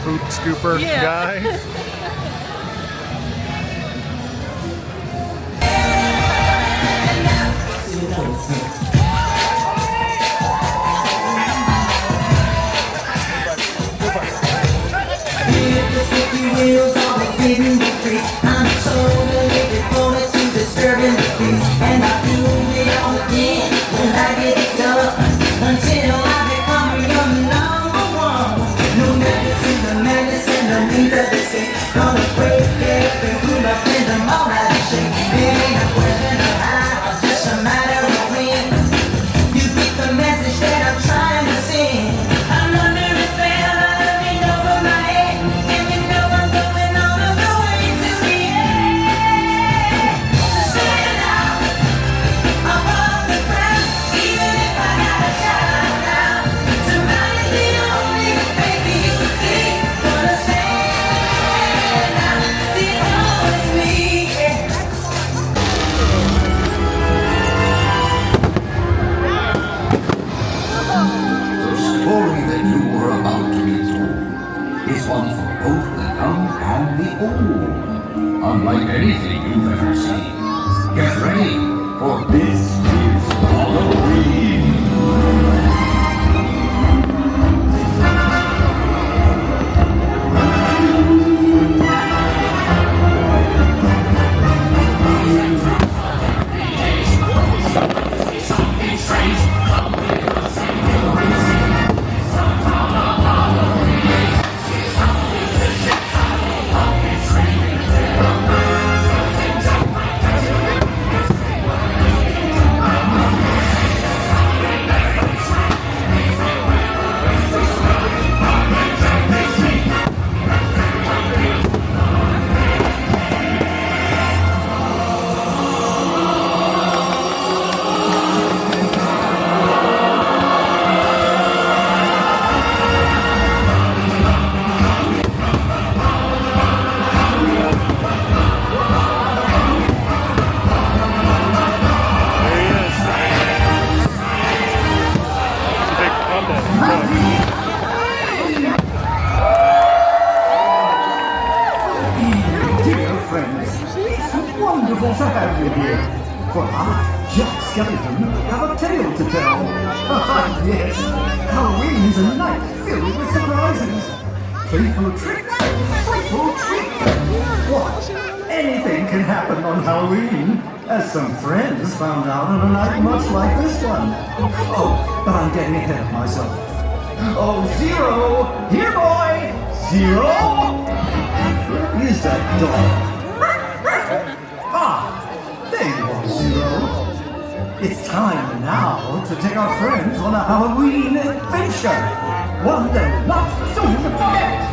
poop scooper guy. Wheels on the feeding the streets. I'm so delivered, going to disturbing the peace. And I do it all again when I get it done. Until I become your number one. No medicine, the medicine, no need of the sick. Gonna break every rule up in them all out of shape. It ain't a question of how, it's just a matter of when. You get the message that I'm trying to send. I'm under a spell, I love it over my head. And you know I'm going all of the way to the end. To stand out above the crowd, even if I gotta shout out. Somebody's the only baby you see. Gonna stand out, see how it's me. The story that you were about to be told is one for both the young and the old. Unlike anything you've ever seen. Get ready, for this is Halloween. Dear friends, it's wonderful to have you here. For I, Jack Skellington, have a tale to tell. Yes, Halloween's a night filled with surprises. Playful tricks, playful treats. What? Anything can happen on Halloween, as some friends found out on a night much like this one. Oh, but I'm getting ahead of myself. Oh, Zero! Here, boy! Zero! Where is that dog? Ah, there you are, Zero. It's time now to take our friends on a Halloween adventure. One they'll not soon forget.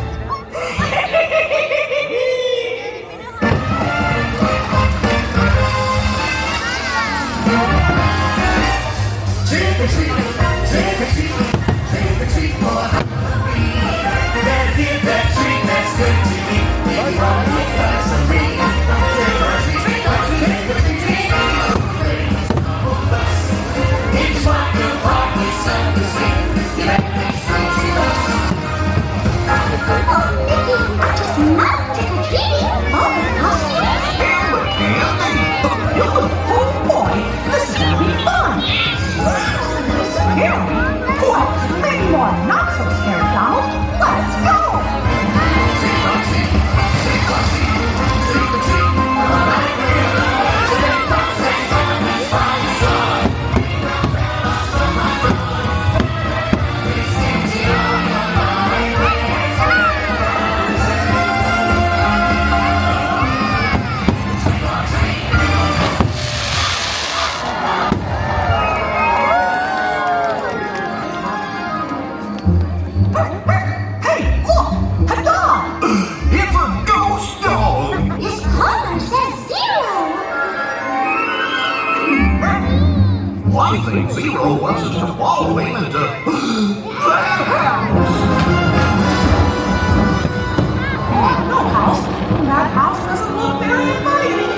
Trick or treat, trick or treat, trick or treat for Halloween. Better get that treat that's good to eat. Maybe one more glass of meat. Trick or treat, trick or treat, trick or treat. Each one will walk with something sweet. You make me something else. Oh, Mickey, I just love trick-or-treating. Oh, how Oh boy, this is gonna be fun. Scary? Well, maybe more not so scary, Donald. Let's go! Hey, look! A dog! It's a ghost dog! His collar says Zero. I think Zero wants us to follow him into that house. No house. That house doesn't look very inviting.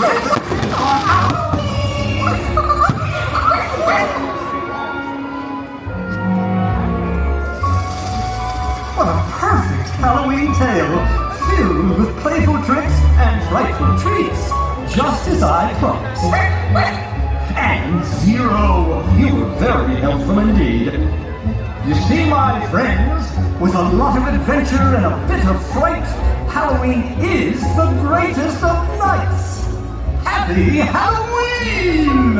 What a perfect Halloween tale, filled with playful tricks and frightful treats, just as I promised. And Zero, you were very helpful indeed. You see, my friends, with a lot of adventure and a bit of fright, Halloween is the greatest of nights. Happy Halloween!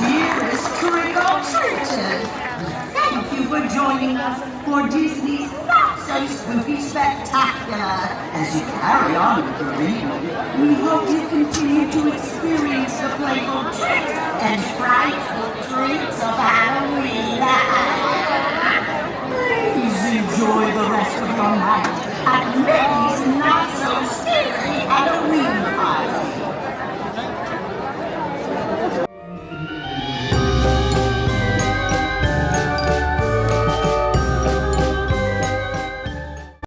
Dearest trick-or-treaters, thank you for joining us for Disney's Not-So-Spooky Spectacular. As you carry on with the reading, we hope you continue to experience the playful tricks and